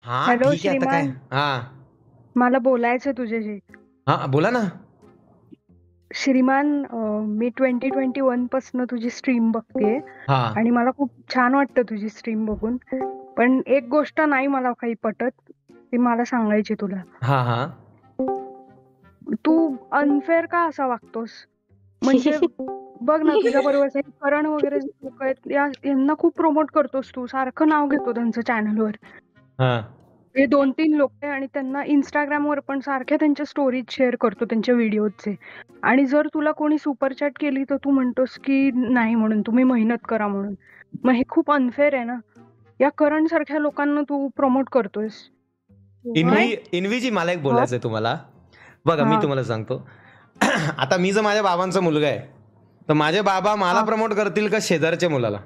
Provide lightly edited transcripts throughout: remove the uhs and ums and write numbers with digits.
हा हॅलो ठीक आहे आता काय. श्रीमान, हा मला बोलायचं तुझ्याशी. हा बोला ना. श्रीमान, मी 2021 पासून तुझी स्ट्रीम बघतेय हा आणि मला खूप छान वाटतं तुझी स्ट्रीम बघून. पण एक गोष्ट नाही मला काही पटत, ती मला सांगायची तुला. हा हा तू अनफेअर का असा वागतोस? म्हणजे बघ ना, तुझ्या बरोबर करण वगैरे जे लोक आहेत यांना खूप प्रमोट करतोस तू, सारखं नाव घेतो त्यांचं चॅनलवर. हा हे 2-3 लोक आहे आणि त्यांना इंस्टाग्रामवर पण सारख्या त्यांच्या स्टोरीज शेअर करतो त्यांच्या व्हिडिओचे. आणि जर तुला कोणी सुपर चॅट केली तर तू म्हणतोस की नाही म्हणून, तुम्ही मेहनत करा म्हणून. मग हे खूप अनफेअर आहे ना. या करण सारख्या लोकांना तू प्रमोट करतोयस. इन्व्ही इन्व्हीजी मला एक हा. बोलायचं आहे तुम्हाला. बघा मी हा. तुम्हाला सांगतो. आता मी जर माझ्या बाबांचा मुलगा आहे तर माझे बाबा मला हा. प्रमोट करतील का शेजारच्या मुलाला?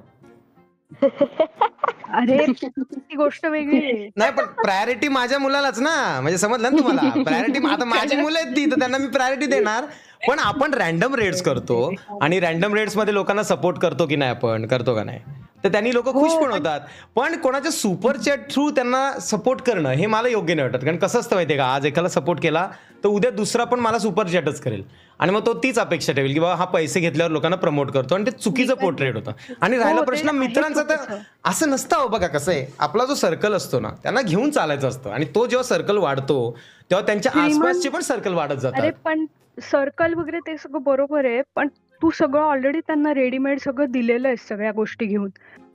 अरे, ती गोष्ट वेगळी आहे. नाही पण प्रायोरिटी माझ्या मुलालाच ना, म्हणजे समजलं ना तुम्हाला. प्रायोरिटी आता माझी मुलं आहेत ती, तर त्यांना मी प्रायोरिटी देणार. पण आपण रॅन्डम रेड्स करतो आणि रॅन्डम रेड्स मध्ये लोकांना सपोर्ट करतो की नाही, आपण करतो का नाही, तर त्यांनी लोक खुश हो, पण पण होतात. पण कोणाच्या सुपर चॅट थ्रू त्यांना सपोर्ट करणं हे मला योग्य नाही वाटत. कारण कसं असतं माहितीये का, आज एकाला सपोर्ट केला तर उद्या दुसरा पण मला सुपर चॅटच करेल आणि मग तो तीच अपेक्षा ठेवेल की बाबा हा पैसे घेतल्यावर लोकांना प्रमोट करतो, आणि ते चुकीचं पोर्ट्रेट होतं. आणि राहिला हो, ते प्रश्न आहे मित्रांचा, तर चुकीचं. असं नसतं. अहो बघा कसं आहे, आपला जो सर्कल असतो ना त्यांना घेऊन चालायचं असतं, आणि तो जेव्हा सर्कल वाढतो तेव्हा त्यांच्या श्रीमान, आसपासचे पण सर्कल वाढत अरे जातात. पण सर्कल वगैरे ते सगळं बरोबर आहे, पण तू सगळं ऑलरेडी त्यांना रेडीमेड सगळं दिलेलं आहे सगळ्या गोष्टी घेऊन.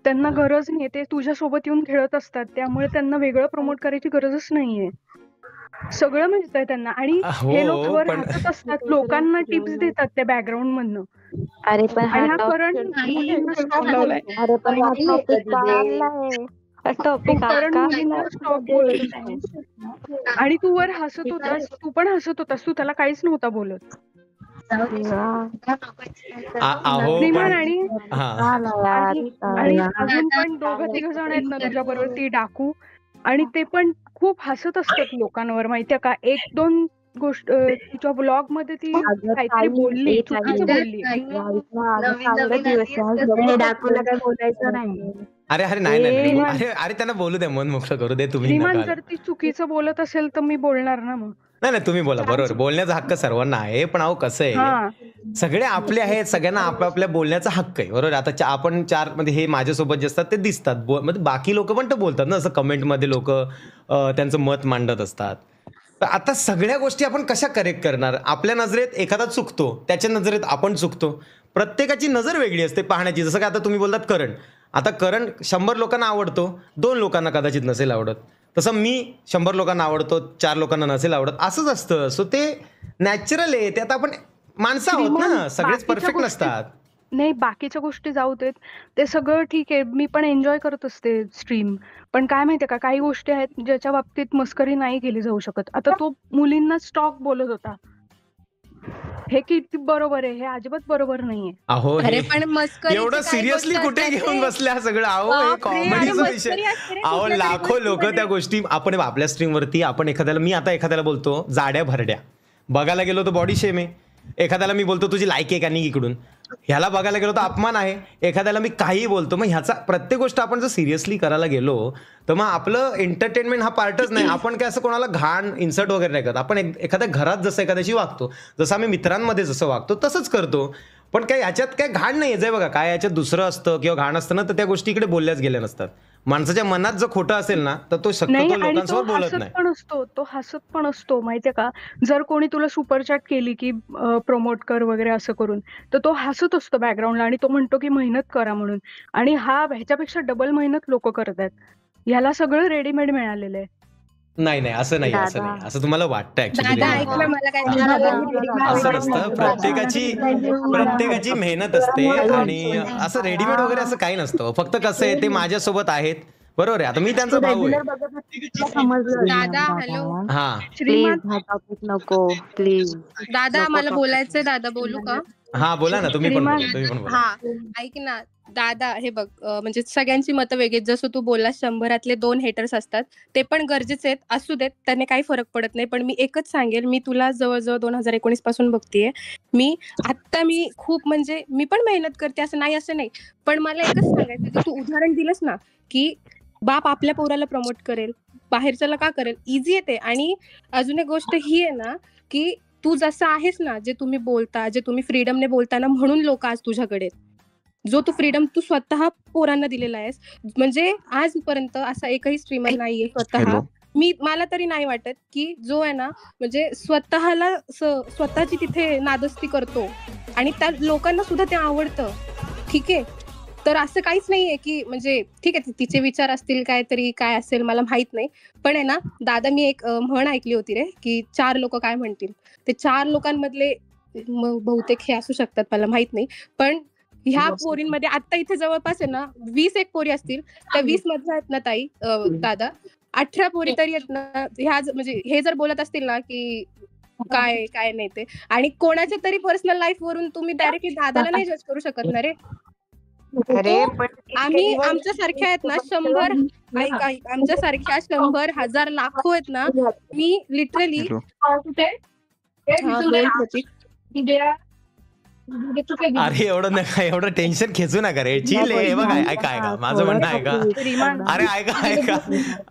त्यांना गरज नाहीये, ते तुझ्यासोबत येऊन खेळत असतात, त्यामुळे त्यांना वेगळं प्रमोट करायची गरजच नाहीये. सगळं मिळतंय त्यांना. आणि हे लोक हो वर पण हसत असतात, लोकांना टिप्स देतात त्या बॅकग्राऊंड मधनं. अरे पण हा आणि हा करण टॉपिक मुलींना स्टॉक लावलाय. अरे पण हा टॉपिक का आणलाय? हा तो टॉपिक करण का मुलींना स्टॉक बोलत असतो. आणि तू वर हसत होतास, तू पण हसत होतास, तू त्याला काहीच नव्हता बोलत. अहो श्रीमान, पण आणि हा आणि आणि यार अजून पण 2-3 जण आहेत ना तुझ्या बरोबर, ती डाकू. आणि ते पण खूप हसत असतात लोकांवर, माहितीये का. 1-2 गोष्ट तिच्या ब्लॉग मध्ये ती अगं काहीतरी ताई, बोलली, ए ताई, चुकीचं बोलली. अगं चांगले दिवस आहे. हे डाकूला काय बोलायचं नाही. अरे अरे नाही नाही नाही श्रीमान, अरे अरे त्यांना बोलू द्या, मन मोकळं करू दे, तुम्ही श्रीमान, नका. जर ती चुकीचं बोलत असेल तर मी बोलणार ना मग. नाही नाही तुम्ही बोला, बरोबर, बोलण्याचा हक्क सर्वांना आहे. पण अहो कसं आहे, हा. सगळे आपले आहेत, सगळ्यांना आपापल्या बोलण्याचा हक्क आहे, बरोबर. आता आपण चार मध्ये हे माझ्यासोबत जे असतात ते दिसतात, म्हणजे बाकी लोक पण तर बोलतात ना, असं कमेंटमध्ये लोक त्यांचं मत मांडत असतात. तर आता सगळ्या गोष्टी आपण कशा करेक्ट करणार? आपल्या नजरेत एखादा चुकतो, त्याच्या नजरेत आपण चुकतो. प्रत्येकाची नजर वेगळी असते पाहण्याची. जसं काय आता तुम्ही बोलतात करण, आता करण 100 लोकांना आवडतो, 2 लोकांना कदाचित नसेल आवडत. तसं मी 100 लोकांना आवडतो, 4 लोकांना नसेल आवडत, असंच असतं. सो ते नॅचरल आहे. ते आता आपण माणसं आहोत श्रीमान, ना, सगळेच बाकीच्या परफेक्ट गोष्टी नसतात. नाही, बाकीच्या गोष्टी जाऊ देत, ते सगळं ठीक आहे, मी पण एन्जॉय करत असते स्ट्रीम. पण काय माहितीये का, काही गोष्टी आहेत ज्याच्या बाबतीत मस्करी नाही केली जाऊ शकत. आता तो मुलींना स्टॉक बोलत होता, हे किती बरोबर आहे? हे अजिबात बरोबर नाहीये. अहो हे अरे पण मस्करीची एवढं काय गोष्ट सिरियसली कुठे असतात घेऊन रे. बसल्या सगळं? अहो हे बापरे, अरे कॉमेडीचा विषय. मस्करी असते रे अहो कुठल्या तरी लाखो लोक त्या गोष्टीमध्ये. गोष्टी, आपण आपल्या स्ट्रीम वरती आपण एखाद्याला, मी आता एखाद्याला बोलतो जाड्या भरड्या, बघायला गेलो तर बॉडी शेम आहे. एखाद्याला मी बोलतो तुझी लायक आहे का नाही इकडून, ह्याला बघायला गेलो तर अपमान आहे. एखाद्याला मी काही बोलतो, मग ह्याचा प्रत्येक गोष्ट आपण जर सिरियसली करायला गेलो तर मग आपलं एंटरटेनमेंट हा पार्टच नाही. आपण काय असं कोणाला घाण इन्सर्ट वगैरे नाही करत. आपण एखाद्या घरात जसं एखाद्याशी वागतो, जसं आम्ही मित्रांमध्ये जसं वागतो तसंच करतो. पण काय याच्यात काय घाण नाही आहे बघा. काय याच्यात दुसरं असतं किंवा घाण असतं ना, तर त्या गोष्टी इकडे बोलल्याच गेल्या नसतात. माणसाच्या मनात जर खोटं असेल ना, तर तो नाही, शक्यतो आणि तो लोकांसमोर बोलत हसत नाही. पण असतो, तो हसत पण असतो, माहितीये का. जर कोणी तुला सुपर चॅट केली की प्रमोट कर वगैरे असं करून, तर तो हसत असतो बॅकग्राऊंडला आणि तो म्हणतो की मेहनत करा म्हणून. आणि हा ह्याच्यापेक्षा डबल मेहनत लोक करतात. ह्याला सगळं रेडीमेड मिळालेलं आहे. नाही नाही असं नाही, असं दादा, नाही, असं तुम्हाला वाटतं ऍक्च्युली. दादा ऐक ना, मला काय असं नसतं. प्रत्येकाची मेहनत असते, आणि असं रेडीमेड वगैरे असं काही नसतं. फक्त कसं आहे, ते माझ्यासोबत आहेत, बरोबर आहे. आता मी त्यांचा भाऊ आहे. रेग्युलर बघत असते तुला समजलं ना दादा हॅलो. दादा. हा प्लीज श्रीमान, हा टॉपिक नको, प्लीज दादा नको मला टॉपिक. बोलायचंय, दादा बोलू का? हा बोला ना, तुम्ही पण श्रीमान, बोला, तुम्ही पण बोला. हा ऐक ना दादा, हे बघ म्हणजे सगळ्यांची मतं वेगळी आहेत. जसं तू बोललास 100 2 हेटर्स असतात, ते पण गरजेचे आहेत, असू देत, त्याने काही फरक पडत नाही. पण मी एकच सांगेल, मी तुला जवळजवळ 2019 पासून बघतेय. मी खूप म्हणजे मी पण मेहनत करते, असं नाही पण मला एकच सांगायचं, जे तू उदाहरण दिलंस ना, की बाप आपल्या पोराला प्रमोट करेल, बाहेरच्याला का करेल? इझी आहे ते. आणि अजून एक गोष्ट ही आहे ना, की तू जसं आहेस ना, जे तुम्ही बोलता, जे तुम्ही फ्रीडमने बोलता ना, म्हणून लोकं आज तुझ्याकडे आहेत. जो तू फ्रीडम तू स्वतः पोरांना दिलेला आहेस. म्हणजे आजपर्यंत असा एकही स्ट्रीमर नाहीये स्वतः, हॅलो. मला तरी नाही वाटत, की जो आहे ना, म्हणजे स्वतःला स्वतःची तिथे नादस्ती करतो आणि त्या लोकांना सुद्धा ते आवडतं. ठीक आहे. तर असं काहीच नाहीये, की म्हणजे ठीक आहे तिचे विचार असतील काहीतरी काय असेल मला माहित नाही. पण आहे ना दादा, मी एक म्हण ऐकली होती रे, की 4 लोकं काय म्हणतील. ते 4 लोकांमधले बहुतेक हे असू शकतात, मला माहित नाही. पण ह्या पोरींमध्ये आता इथे जवळपास आहे ना 20 एक पोरी असतील. त्या 20 मधल्या आहेत ना ताई, दादा 18 पोरी तरी आहेत ना, ह्या म्हणजे हे जर बोलत असतील ना, की काय काय नाही ते, आणि कोणाच्या तरी पर्सनल लाईफ वरून तुम्ही डायरेक्टली दादाला नाही जज करू शकत ना रे. अरे पण आम्ही आमच्यासारख्या आहेत ना 100 ऐक आमच्यासारख्या 100 1000 लाखो आहेत ना. मी लिटरली हॅलो. अरे एवढं नका, एवढं टेन्शन खेचू नका रे. चिल आहे. हे बघा, ऐका ऐका माझं म्हणणं ऐका. अरे ऐका.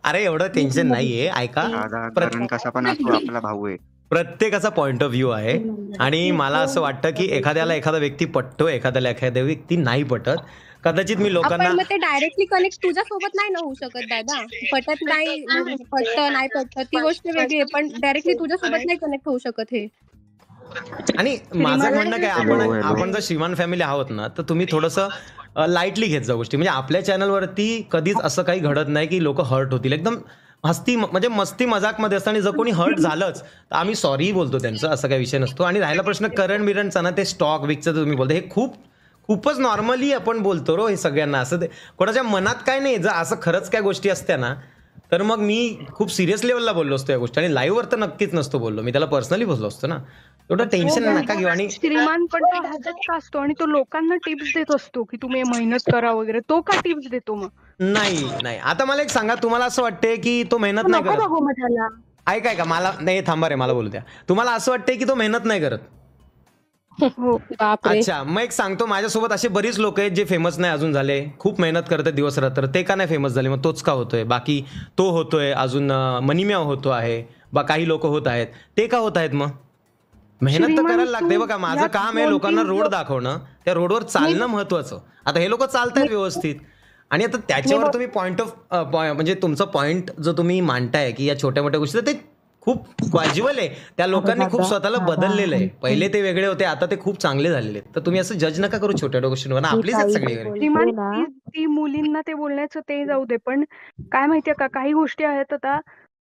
अरे एवढं टेन्शन नाहीये. ऐका. दादा करण कसा पण असतो आपला भाऊ आहे. प्रत्येकाचा पॉइंट ऑफ व्ह्यू आहे आणि मला असं वाटतं की एखाद्याला एखादा व्यक्ती पटतो, एखाद्याला एखादा व्यक्ती नाही पटत. कदाचित मी लोकांना आपण मग ते डायरेक्टली कनेक्ट तुझ्यासोबत नाही ना होऊ शकत दादा. पटत नाही, पटतं नाही पटतं ती गोष्ट वेगळी आहे, पण डायरेक्टली तुझ्यासोबत नाही कनेक्ट होऊ शकत हे. आणि माझं म्हणणं काय, हॅलो. आपण जर श्रीमान फॅमिली आहोत ना, तर तुम्ही थोडंसं लाईटली घेत जा गोष्टी. म्हणजे आपल्या चॅनलवरती कधीच असं काही घडत नाही की लोक हर्ट होतील. एकदम म्हणजे मस्ती मजाकमध्ये असतं आणि जर कोणी हर्ट झालंच तर आम्ही सॉरी बोलतो त्यांचं, असं काही विषय नसतो. आणि राहिला प्रश्न करण बिरणचा ना, ते स्टॉक विकचं तुम्ही बोलता, हे खूपच नॉर्मली आपण बोलतो रो हे सगळ्यांना. असं ते कोणाच्या मनात काय नाही. जर असं खरंच काय गोष्टी असत्या ना, तर मग मी खूप सिरियस लेवलला बोललो असतो या गोष्टी. आणि लाईव्हवर तर नक्कीच नसतो बोललो, मी त्याला पर्सनली बोललो असतो ना. एवढं टेन्शन नका घेऊ. आणि श्रीमान पण तो हसत का असतो आणि तो लोकांना टिप्स देत असतो की तुम्ही मेहनत करा वगैरे. तो का टिप्स देतो मग? नाही. आता मला एक सांगा, तुम्हाला असं वाटते की तो मेहनत नाही करत? बघू मग त्याला. ऐका मला नाही, थांबा रे, मला बोलू द्या. तुम्हाला असं वाटतंय की तो मेहनत नाही करत? हो. बापरे. अच्छा, मग एक सांगतो, माझ्यासोबत असे बरीच लोक आहेत जे फेमस नाही अजून झाले, खूप मेहनत करतात दिवस रात्र. ते का नाही फेमस झाले? मग तोच का होतोय? बाकी तो होतोय, अजून मनीम्या होतो आहे, काही लोक होत आहेत. ते का होत आहेत? मग मेहनत तर करायला लागते. बघा, माझं काम आहे लोकांना रोड दाखवणं, त्या रोडवर चालणं महत्वाचं. आता हे लोक चालतायत व्यवस्थित, आणि आता त्याच्यावर तुम्ही पॉइंट ऑफ म्हणजे तुमचा पॉइंट जो तुम्ही मांडताय की या छोट्या मोठ्या गोष्टी, ते खूप वाजिबल आहे. त्या लोकांनी खूप स्वतःला बदललेलं आहे. पहिले ते वेगळे होते, आता ते खूप चांगले झालेले आहेत. तर तुम्ही असं जज नका करू छोट्या गोष्टींवर. आपलीच आहेत सगळी घरी. श्रीमान, ती मुलींना ते बोलण्याचं ते जाऊ दे, पण काय माहितीये का, काही गोष्टी आहेत. आता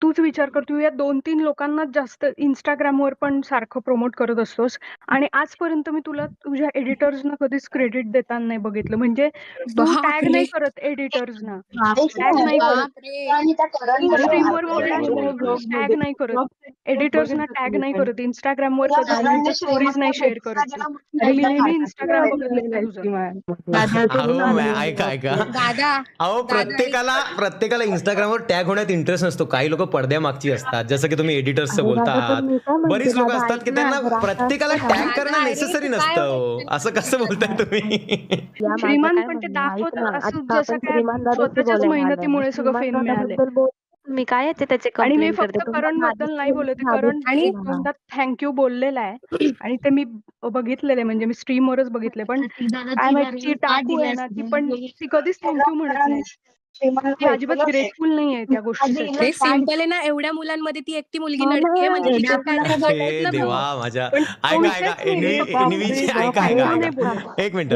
तूच विचार कर, तू या 2-3 लोकांना जास्त इंस्टाग्रामवर पण सारखं प्रमोट करत असतोस आणि आजपर्यंत मी तुला तुझ्या एडिटर्सना कधीच क्रेडिट देताना नाही बघितलं. म्हणजे तू टॅग नाही करत एडिटर्सना, टॅग नाही करत. तू स्ट्रीमवर बोललास टॅग नाही करत, एडिटर्सना टॅग नाही करत, इंस्टाग्रामवर कधी स्टोरीज नाही शेअर करत. आणि मी नेहमी इंस्टाग्राम बघितलं तुझं. ऐका दादा अहो, प्रत्येकाला इंस्टाग्रामवर टॅग होण्यात इंटरेस्ट नसतो. काही लोक पडद्यामागची असतात, जसं की तुम्ही एडिटर्सचं बोलता आहात. बरीच लोक असतात की त्यांना प्रत्येकाला टॅग करणं नेसेसरी नसतं. असं कसं बोलताय तुम्ही? श्रीमान पण ते दाखवतात असं, जसं काय स्वतःच्याच मेहनतीमुळे सगळं फेम मिळाले. मी काय आहे ते त्याचे आणि मी कंप्लेंट फक्त करते. करण बद्दल नाही बोलत, करण आणि दोनदा थँक्यू बोललेला आहे आणि ते मी बघितलेले, म्हणजे मी स्ट्रीमवरच बघितले. पण काय माहिती, ती टाकू आहे ना, ती कधीच थँक्यू म्हणत नाही. ती अजिबात ग्रेटफुल नाही आहे त्या गोष्टीसाठी. ते सिम्पल आहे ना, एवढ्या मुलांमध्ये ती एकटी मुलगी नडते म्हणजे तिच्यात काहीतरी घट आहेत हे ना देवा भाऊ. माझ्या. पण ऐका इन्वीजी, ऐका एक मिनिट.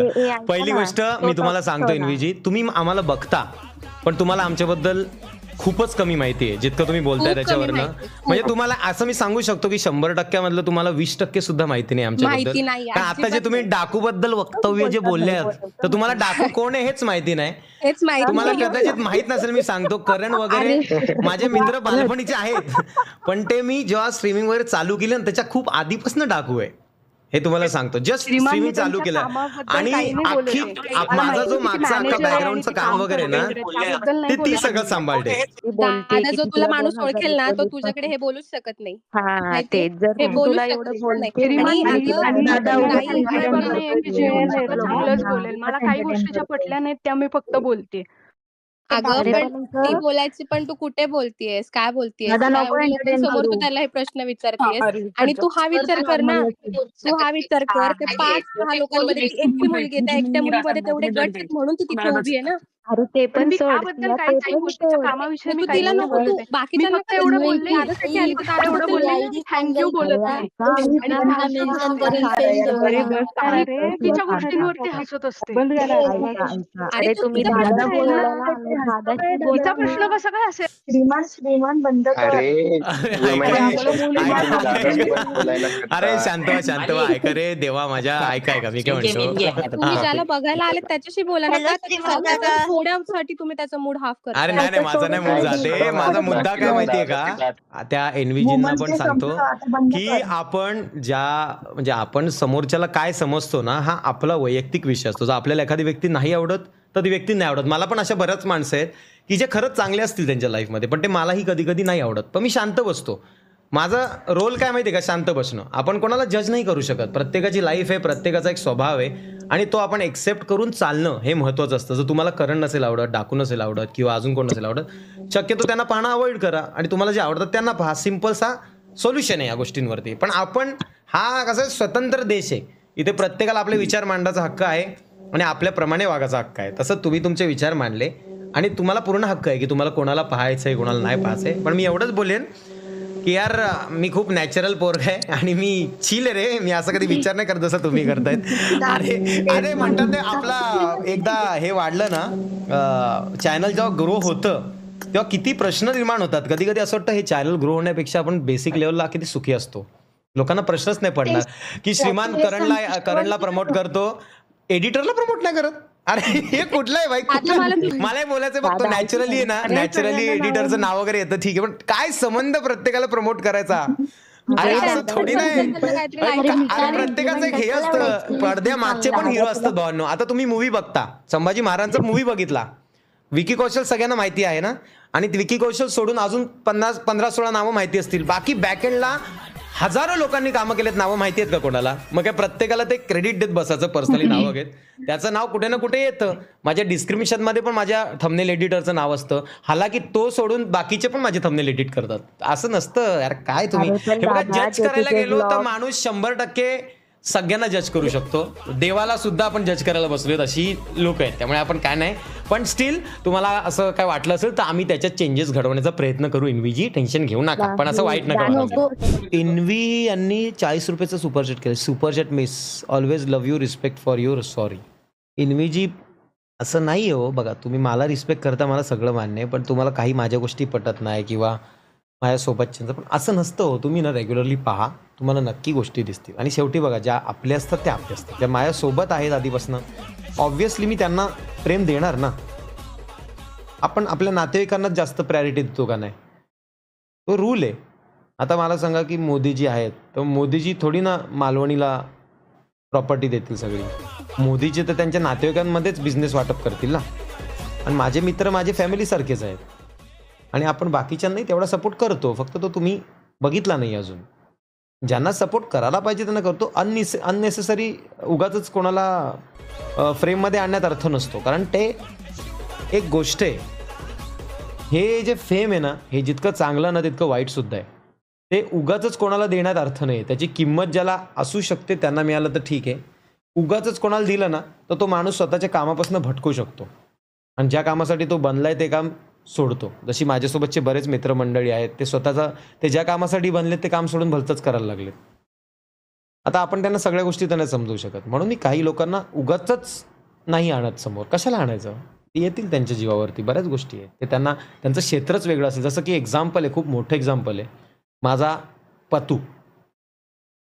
पहिली गोष्ट मी तुम्हाला सांगतो इन्वीजी, तुम्ही आम्हाला बघता पण तुम्हाला आमच्याबद्दल खूपच कमी माहिती आहे. जितकं तुम्ही बोलताय खूप कमी त्याच्यावरनं, माहिती. म्हणजे तुम्हाला असं मी सांगू शकतो की 100% मधलं तुम्हाला 20% सुद्धा माहिती नाही आमच्याबद्दल. माहिती नाही, कारण आता जे अजिबात तुम्ही नाही. डाकू बद्दल वक्तव्य जे बोलले आहात, तर तुम्हाला डाकू कोण आहे हेच माहिती नाही. हेच माहिती तुम्हाला नाही. कदाचित माहित नसेल. मी सांगतो, करण वगैरे माझे मित्र बालपणीचे आहेत, पण ते मी जेव्हा स्ट्रीमिंग वगैरे चालू केलं ना, त्याच्या खूप आधीपासून डाकू आहे, हे तुम्हाला सांगतो. जस्ट स्ट्रीमिंग चालू केलं आणि अख्खी माझा जो मागचा अख्खा बॅकग्राऊंडचं काम वगैरे ना, ते ती सगळं सांभाळते. दादा जो तुला माणूस ओळखेल ना, तो तुझ्याकडे हे बोलूच शकत नाही. हा माहितीये? तेच, जर हे बोलूच तुला शकत एवढं नाही. बोलते आणि आणि दादा काही नाहीये की जे चांगलंच बोलेल. मला काही गोष्टी ज्या पटल्या नाहीत त्या मी फक्त बोलते. अगं अरे पण पण ती असं बोलायची पण तू कुठे बोलतीयेस काय बोलतीयेस दादा तुला नको एवढी एंटरटेन लोकांसमोर तू करू. त्याला हे प्रश्न विचारतेस आणि तू हा विचार कर ना तू हा विचार कर ते 5-6 लोकांमध्ये ती एकटी मुलगी आहे त्या एकट्या मुलीमध्ये तेवढे गट्स आहेत म्हणून ती तिथे उभी आहे ना अरे ते पण पण मी सोड त्याबद्दल तिला काहीच ते नाही पण बोलले. तिच्या सोड. कामाविषयी मग मी तू काहीच तिला नाही नको तू बोलत आहे. मी बाकीच्यांना फक्त का एवढं बोलते? बोलले दादासाठी आली तर फक्त एवढं दादाबद्दल बोलले बोल. की थँक्यू बोलत नाही. आणि अरे बस आणि करा तिच्या गोष्टींवरती हसत असते. ऐका ऐका. अरे अरे तो तुम्ही तिचा प्रश्न दादा आहे ना. बोलायला आले, दादाची तिचा बोला प्रश्न ना. कसा काय असेल? श्रीमान बंद कर. अरे अरे women ऐका आहे. रे, तुम्ही ऐका दादासोबत बोलायला अरे करता. शांत व्हा ऐका रे देवा माझ्या ऐका मी काय म्हणतो तुम्ही ज्याला बघायला आले त्याच्याशी बोला ना Hello, का श्रीमान त्याच्या दादा. थोड्यासाठी तुम्ही त्याचा मूड हाफ अरे करताय नाही माझा नाही मूड जाते माझा मुद्दा काय माहितीये का त्या एनव्हीजींना पण सांगतो की आपण म्हणजे आपण समोरच्याला काय समजतो ना हा आपला वैयक्तिक विषय असतो जर आपल्याला एखादी व्यक्ती नाही आवडत तर ती व्यक्ती नाही आवडत मला पण अशा बऱ्याच माणसं आहेत की जे खरंच चांगले असतील त्यांच्या लाईफमध्ये पण ते मलाही कधी कधी नाही आवडत पण मी शांत बसतो माझा रोल काय माहिती आहे का शांत बसणं आपण कोणाला जज नाही करू शकत प्रत्येकाची लाईफ आहे प्रत्येकाचा एक स्वभाव आहे आणि तो आपण एक्सेप्ट करून चालणं हे महत्त्वाचं असतं जर तुम्हाला करण नसेल आवडत डाकू नसेल आवडत किंवा अजून कोण नसेल आवडत शक्यतो त्यांना पाहणं अवॉइड करा आणि तुम्हाला जे आवडतात त्यांना पहा सिम्पलसा सोल्युशन आहे या गोष्टींवरती पण आपण हा कसा स्वतंत्र देश आहे इथे प्रत्येकाला आपले विचार मांडण्याचा हक्क आहे आणि आपल्याप्रमाणे वागायचा हक्क आहे तसं तुम्ही तुमचे विचार मांडले आणि तुम्हाला पूर्ण हक्क आहे की तुम्हाला कोणाला पाहायचं आहे कोणाला नाही पाहायचं आहे पण मी एवढंच बोलेन की यार मी खूप नॅचरल पोरग आहे आणि मी चिल रे मी असं कधी विचार नाही करत जसं तुम्ही करतायत अरे म्हणतात ते आपला एकदा हे वाढलं ना चॅनल जेव्हा ग्रो होतं तेव्हा किती प्रश्न निर्माण होतात कधी कधी असं वाटतं हे चॅनल ग्रो होण्यापेक्षा आपण बेसिक लेवलला किती सुखी असतो लोकांना प्रश्नच नाही पडणार की श्रीमान करणला प्रमोट करतो एडिटरला प्रमोट नाही करत अरे हे कुठलं आहे भाई कुठलं मला बोलायचं बघतो नॅचरली आहे ना नॅचरली एडिटरचं नाव वगैरे येतं ठीक आहे पण काय संबंध प्रत्येकाला प्रमोट करायचा अरे असं थोडी नाही अरे प्रत्येकाचं एक हे असतं पडद्या मागचे पण हिरो असतात भावांनो आता तुम्ही मूवी बघता संभाजी महाराजांचा मूवी बघितला विकी कौशल सगळ्यांना माहिती आहे ना आणि विकी कौशल सोडून अजून 15-16 नावं माहिती असतील बाकी बॅकएंडला हजारो लोकांनी कामं केलेत नावं माहिती आहेत का कोणाला मग काय प्रत्येकाला ते क्रेडिट देत बसायचं पर्सनली नावं घेत त्याचं नाव कुठे ना कुठे येतं माझ्या डिस्क्रिप्शनमध्ये पण माझ्या थंबनेल एडिटरचं नाव असतं हालाकी तो सोडून बाकीचे पण माझे थंबनेल एडिट करतात असं नसतं यार काय तुम्ही हे बघा जज करायला गेलो तर माणूस 100% सगळ्यांना जज करू शकतो देवाला सुद्धा आपण जज करायला बसलोय अशी लोक आहेत त्यामुळे आपण काय नाही पण स्टील तुम्हाला असं काय वाटलं असेल तर आम्ही त्याच्यात चेंजेस घडवण्याचा प्रयत्न करू इन्व्हीजी टेन्शन घेऊ नका पण असं वाईट नका इन्व्ही यांनी 40 रुपयाचं सुपरचॅट केलं superchat miss always love you respect for your sorry इन्व्हीजी असं नाही हो बघा तुम्ही मला रिस्पेक्ट करता मला सगळं मान्य आहे पण तुम्हाला काही माझ्या गोष्टी पटत नाही किंवा माझ्यासोबतच्यांचं पण असं नसतं हो तुम्ही ना रेग्युलरली पहा तुम्हाला नक्की गोष्टी दिसतील आणि शेवटी बघा ज्या आपले असतात त्या आपले असतात ज्या माझ्यासोबत आहेत आधीपासून ऑब्व्हियसली मी त्यांना प्रेम देणार ना आपण आपल्या नातेवाईकांनाच जास्त प्रायोरिटी देतो का नाही तो रूल आहे आता मला सांगा की मोदीजी आहेत तर मोदीजी थोडी ना मालवणीला प्रॉपर्टी देतील सगळी मोदीजी तर त्यांच्या नातेवाईकांमध्येच बिझनेस वाटप करतील ना आणि माझे मित्र माझे फॅमिलीसारखेच आहेत आणि आपण बाकीच्यांनाही तेवढा सपोर्ट करतो फक्त तो तुम्ही बघितला नाही अजून ज्यांना सपोर्ट करायला पाहिजे त्यांना करतो अननेसेसरी उगाचच कोणाला फ्रेममध्ये आणण्यात अर्थ नसतो कारण ते एक गोष्ट आहे हे जे फेम आहे ना हे जितकं चांगलं ना तितकं वाईटसुद्धा आहे ते उगाचच कोणाला देण्यात अर्थ नाही त्याची किंमत ज्याला असू शकते त्यांना मिळालं तर ठीक आहे उगाचच कोणाला दिलं ना तर तो माणूस स्वतःच्या कामापासून भटकू शकतो आणि ज्या कामासाठी तो बनलाय ते काम सोडतो जशी माझ्यासोबतचे बरेच मित्रमंडळी आहेत ते ज्या कामासाठी बनलेत ते काम सोडून भलतंच करायला लागलेत आता आपण त्यांना सगळ्या गोष्टी त्यांना समजू शकत म्हणून मी काही लोकांना उगाचच नाही आणत समोर कशाला आणायचं ते येतील त्यांच्या जीवावरती बऱ्याच गोष्टी आहेत ते त्यांचं क्षेत्रच वेगळं असेल जसं की एक्झाम्पल आहे खूप मोठं एक्झाम्पल आहे माझा पतू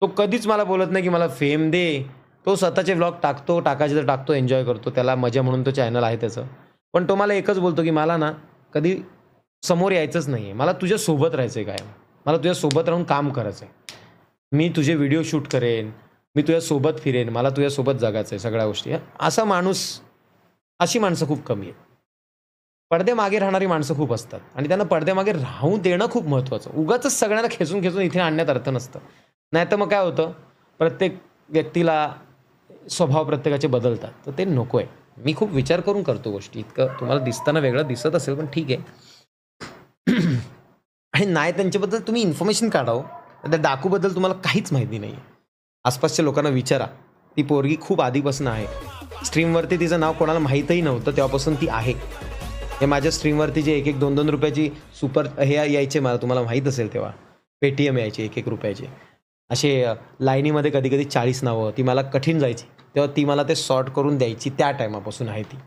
तो कधीच मला बोलत नाही की मला फेम दे तो स्वतःचे व्लॉग टाकायचे तर टाकतो एन्जॉय करतो त्याला मजा म्हणून तो चॅनल आहे त्याचं पण तो मला एकच बोलतो की मला ना कधी समोर यायचंच नाही आहे मला तुझ्यासोबत राहायचं आहे काय मला तुझ्यासोबत राहून काम करायचं आहे मी तुझे व्हिडिओ शूट करेन मी तुझ्यासोबत फिरेन मला तुझ्यासोबत जगायचं आहे सगळ्या गोष्टी असा माणूस अशी माणसं खूप कमी आहेत पडद्यामागे राहणारी माणसं खूप असतात आणि त्यांना पडद्यामागे राहून देणं खूप महत्त्वाचं उगाच सगळ्यांना खेचून इथे आणण्यात अर्थ नसतं नाही तर मग काय होतं प्रत्येक व्यक्तीला स्वभाव प्रत्येकाचे बदलतात तर ते नको आहे मी खूप विचार करून करतो गोष्टी. इतकं तुम्हाला दिसताना वेगळं दिसत असेल पण ठीक आहे. आणि नाही त्यांच्याबद्दल तुम्ही इन्फॉर्मेशन काढावं. त्या डाकूबद्दल तुम्हाला काहीच माहिती नाही. आसपासच्या लोकांना विचारा. ती पोरगी खूप आधीपासून आहे. स्ट्रीमवरती तिचं नाव कोणाला माहीतही नव्हतं तेव्हापासून ती आहे. हे माझ्या स्ट्रीमवरती जे 1-1, 2-2 रुपयाची सुपर हे यायचे मला तुम्हाला माहीत असेल तेव्हा. पेटीएम यायचे 1-1 रुपयाचे. असे लाईनीमध्ये कधी-कधी 40 नावं. ती मला कठीण जायची. तेव्हा ती मला ते सॉर्ट करून द्यायची. त्या टायमापासून आहे ती.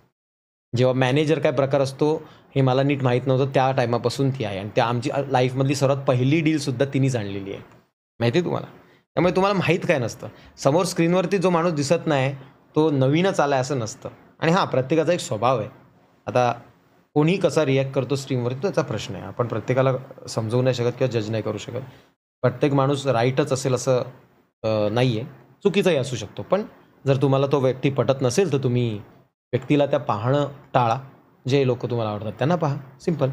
जेव्हा मॅनेजर काय प्रकार असतो हे मला नीट माहीत नव्हतं त्या टायमापासून ती आहे. आणि त्या आमची लाईफमधली सर्वात पहिली डीलसुद्धा तिनेच आणलेली आहे. माहिती आहे तुम्हाला? त्यामुळे तुम्हाला माहीत काय नसतं. समोर स्क्रीनवरती जो माणूस दिसत नाही तो नवीनच आला आहे असं नसतं. आणि हां, प्रत्येकाचा एक स्वभाव आहे. आता कोणी कसा रिॲक्ट करतो स्ट्रीमवरती त्याचा प्रश्न आहे. आपण प्रत्येकाला समजवू नाही शकत किंवा जज नाही करू शकत. प्रत्येक माणूस राईटच असेल असं नाही आहे. चुकीचाही असू शकतो. पण जर तुम्हाला तो व्यक्ती पटत नसेल तर तुम्ही व्यक्तीला त्या पाहणं टाळा. जे लोक तुम्हाला आवडतात त्यांना पहा. सिंपल.